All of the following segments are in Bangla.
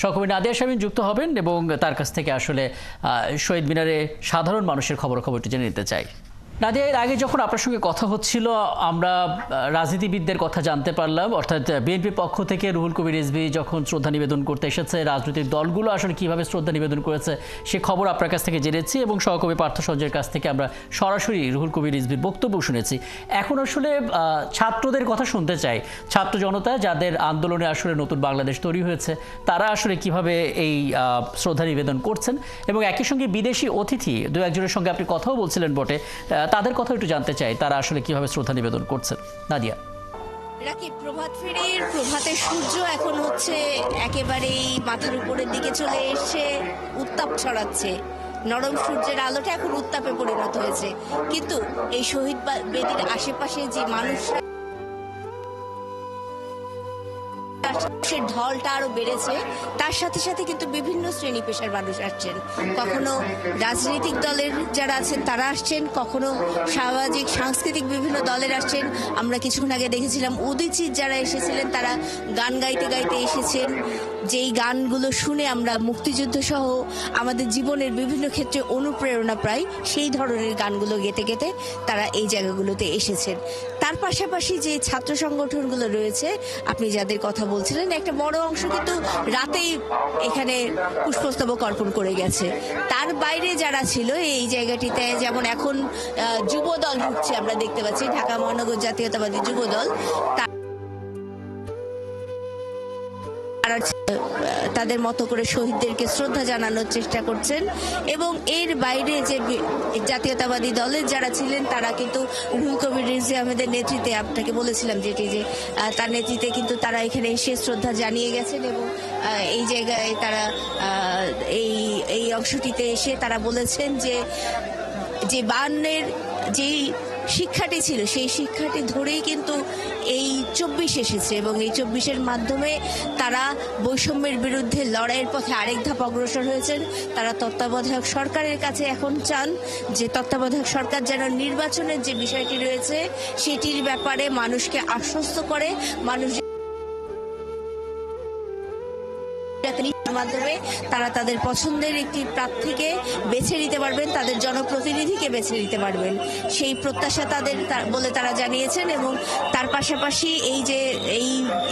সহকর্মী নাদিয়া শামীম যুক্ত হবেন এবং তার কাছ থেকে আসলে শহীদ মিনারে সাধারণ মানুষের খবরটি জেনে নিতে চাই। নাদিয়া, এর আগে যখন আপনার সঙ্গে কথা হচ্ছিল আমরা রাজনীতিবিদদের কথা জানতে পারলাম, অর্থাৎ বিএনপির পক্ষ থেকে রুহুল কবির রিজভী যখন শ্রদ্ধা নিবেদন করতে এসেছে, রাজনৈতিক দলগুলো আসলে কিভাবে শ্রদ্ধা নিবেদন করেছে সে খবর আপনার কাছ থেকে জেনেছি এবং সহকর্মী পার্থ সঞ্জয়ের কাছ থেকে আমরা সরাসরি রুহুল কবির রিজভীর বক্তব্য শুনেছি। এখন আসলে ছাত্রদের কথা শুনতে চাই। ছাত্র জনতা যাদের আন্দোলনে আসলে নতুন বাংলাদেশ তৈরি হয়েছে, তারা আসলে কিভাবে এই শ্রদ্ধা নিবেদন করছেন এবং একই সঙ্গে বিদেশি অতিথি দু একজনের সঙ্গে আপনি কথাও বলছিলেন বটে, তাদের কথা একটু জানতে চাই, তারা আসলে কিভাবে শ্রদ্ধা নিবেদন করছেন। নাদিয়া। প্রভাত ফেরির প্রভাতের সূর্য এখন হচ্ছে একেবারেই মাথার উপরের দিকে চলে এসে উত্তাপ ছড়াচ্ছে। নরম সূর্যের আলোটা এখন উত্তাপে পরিণত হয়েছে, কিন্তু এই শহীদ বেদির আশেপাশে যে মানুষরা ঢলটা আরো বেড়েছে, তার সাথে সাথে কিন্তু বিভিন্ন শ্রেণী পেশার মানুষ আসছেন। কখনো রাজনৈতিক দলের যারা আছেন তারা আসছেন, কখনো সামাজিক সাংস্কৃতিক বিভিন্ন দলের আসছেন। আমরা কিছুক্ষণ আগে দেখেছিলাম উদীচীর যারা এসেছিলেন তারা গান গাইতে গাইতে এসেছেন, যেই গানগুলো শুনে আমরা মুক্তিযুদ্ধ সহ আমাদের জীবনের বিভিন্ন ক্ষেত্রে অনুপ্রেরণা পাই, সেই ধরনের গানগুলো গেতে গেতে তারা এই জায়গাগুলোতে এসেছেন। তার পাশাপাশি যে ছাত্র সংগঠনগুলো রয়েছে, আপনি যাদের কথা বলছিলেন, একটা বড় অংশ কিন্তু রাতেই এখানে পুষ্পস্তবক অর্পণ করে গেছে। তার বাইরে যারা ছিল এই জায়গাটিতে, যেমন এখন যুব দল ঢুকছে, আমরা দেখতে পাচ্ছি ঢাকা মহানগর জাতীয়তাবাদী যুব দল, তাদের মতো করে শহীদদেরকে শ্রদ্ধা জানানোর চেষ্টা করছেন। এবং এর বাইরে যে জাতীয়তাবাদী দলের যারা ছিলেন তারা কিন্তু রুহুল কবির রিজভী আহমেদের নেতৃত্বে, আপনাকে বলেছিলাম যেটি যে তার নেতৃত্বে কিন্তু তারা এখানে এসে শ্রদ্ধা জানিয়ে গেছেন এবং এই জায়গায় তারা এই অংশটিতে এসে তারা বলেছেন যে 52-এর যেই শিক্ষাটি ছিল সেই শিক্ষাটি ধরেই কিন্তু এই 24 এসেছে এবং এই 24-এর মাধ্যমে তারা বৈষম্যের বিরুদ্ধে লড়াইয়ের পথে আরেক ধাপ অগ্রসর হয়েছেন। তারা তত্ত্বাবধায়ক সরকারের কাছে এখন চান যে তত্ত্বাবধায়ক সরকার যেন নির্বাচনের যে বিষয়টি রয়েছে সেটির ব্যাপারে মানুষকে আশ্বস্ত করে, মানুষ মাধ্যমে তারা তাদের পছন্দের একটি প্রার্থীকে বেছে নিতে পারবেন, তাদের জনপ্রতিনিধিকে বেছে নিতে পারবেন, সেই প্রত্যাশা তাদের বলে তারা জানিয়েছেন। এবং তার পাশাপাশি এই যে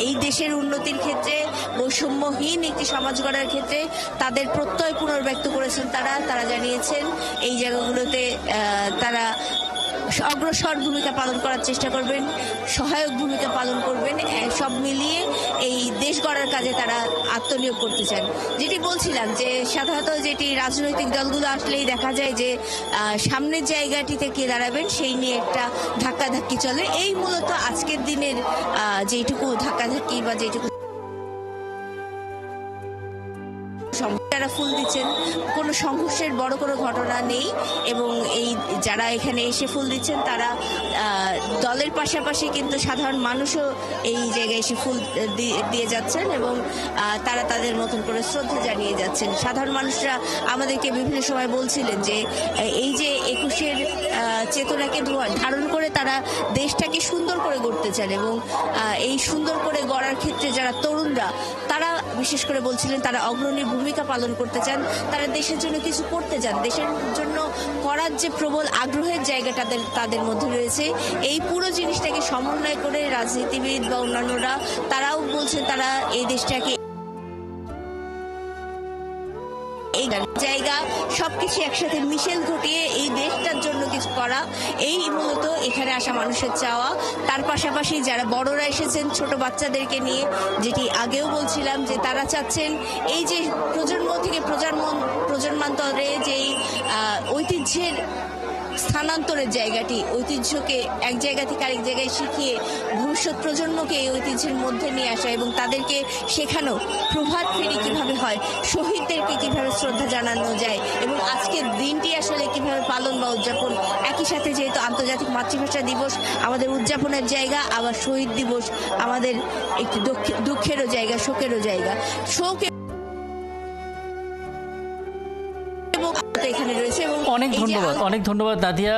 এই দেশের উন্নতির ক্ষেত্রে, বৈষম্যহীন একটি সমাজ গড়ার ক্ষেত্রে তাদের প্রত্যয় পুনর্ব্যক্ত করেছেন। তারা জানিয়েছেন এই জায়গাগুলোতে তারা অগ্রসর ভূমিকা পালন করার চেষ্টা করবেন, সহায়ক ভূমিকা পালন করবেন, সব মিলিয়ে এই দেশ গড়ার কাজে তারা আত্মনিয়োগ করতে চান। যেটি বলছিলাম যে সাধারণত যেটি রাজনৈতিক দলগুলো আসলেই দেখা যায় যে সামনের জায়গাটিতে কে দাঁড়াবেন সেই নিয়ে একটা ধাক্কাধাক্কি চলে। এই মূলত আজকের দিনের যেটুকু ধাক্কাধাক্কি বা যেটুকু যারা ফুল দিচ্ছেন, কোনো সংঘর্ষের বড় কোনো ঘটনা নেই এবং এই যারা এখানে এসে ফুল দিচ্ছেন তারা দলের পাশাপাশি কিন্তু সাধারণ মানুষও এই জায়গায় এসে ফুল দিয়ে যাচ্ছেন এবং তারা তাদের মতন করে শ্রদ্ধা জানিয়ে যাচ্ছেন। সাধারণ মানুষরা আমাদেরকে বিভিন্ন সময় বলছিলেন যে এই যে 21-এর চেতনাকে ধারণ করে তারা দেশটাকে সুন্দর করে গড়তে চান এবং এই সুন্দর করে গড়ার ক্ষেত্রে যারা তরুণরা, তারা বিশেষ করে বলছিলেন তারা অগ্রণী ভূমিকা পালন করতে চান, তারা দেশের জন্য কিছু করতে চান, দেশের জন্য করার যে প্রবল আগ্রহের জায়গাটা তাদের মধ্যে রয়েছে। এই পুরো জিনিসটাকে সমন্বয় করে রাজনীতিবিদ বা অন্যান্যরা তারাও বলছেন তারা এই দেশটাকে এই জায়গা সবকিছু একসাথে মিশেল ঘটিয়ে এই দেশটার জন্য কিছু করা, এই মূলত এখানে আসা মানুষের চাওয়া। তার পাশাপাশি যারা বড়রা এসেছেন ছোট বাচ্চাদেরকে নিয়ে, যেটি আগেও বলছিলাম যে তারা চাচ্ছেন এই যে প্রজন্ম থেকে প্রজন্মান্তরে যেই ঐতিহ্যের স্থানান্তরের জায়গাটি, ঐতিহ্যকে এক জায়গা থেকে আরেক জায়গায় শিখিয়ে ভবিষ্যৎ প্রজন্মকে এই ঐতিহ্যের মধ্যে নিয়ে আসা এবং তাদেরকে শেখানো প্রভাত ফেরি কিভাবে হয়, শহীদদেরকে কিভাবে শ্রদ্ধা জানানো যায় এবং আজকের দিনটি আসলে কিভাবে পালন বা উদযাপন। একই সাথে যেহেতু আন্তর্জাতিক মাতৃভাষা দিবস আমাদের উদযাপনের জায়গা, আবার শহীদ দিবস আমাদের একটি দুঃখেরও জায়গা, শোকেরও জায়গা। শোক এখানে রয়েছে এবং অনেক এই যে ধন্যবাদ, অনেক ধন্যবাদ নাদিয়া।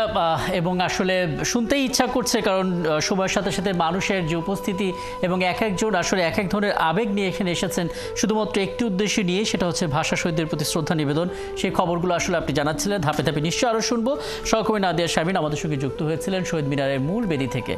এবং আসলে শুনতেই ইচ্ছা করছে, কারণ সময়ের সাথে সাথে মানুষের যে উপস্থিতি এবং এক একজন আসলে এক এক ধরনের আবেগ নিয়ে এখানে এসেছেন শুধুমাত্র একটি উদ্দেশ্য নিয়ে, সেটা হচ্ছে ভাষা শহীদদের প্রতি শ্রদ্ধা নিবেদন। সেই খবরগুলো আসলে আপনি জানাচ্ছিলেন, ধাপে ধাপে নিশ্চয়ই আরও শুনবো। সহকর্মী নাদিয়া শারমিন আমাদের সঙ্গে যুক্ত হয়েছিলেন শহীদ মিনারের মূল বেদি থেকে।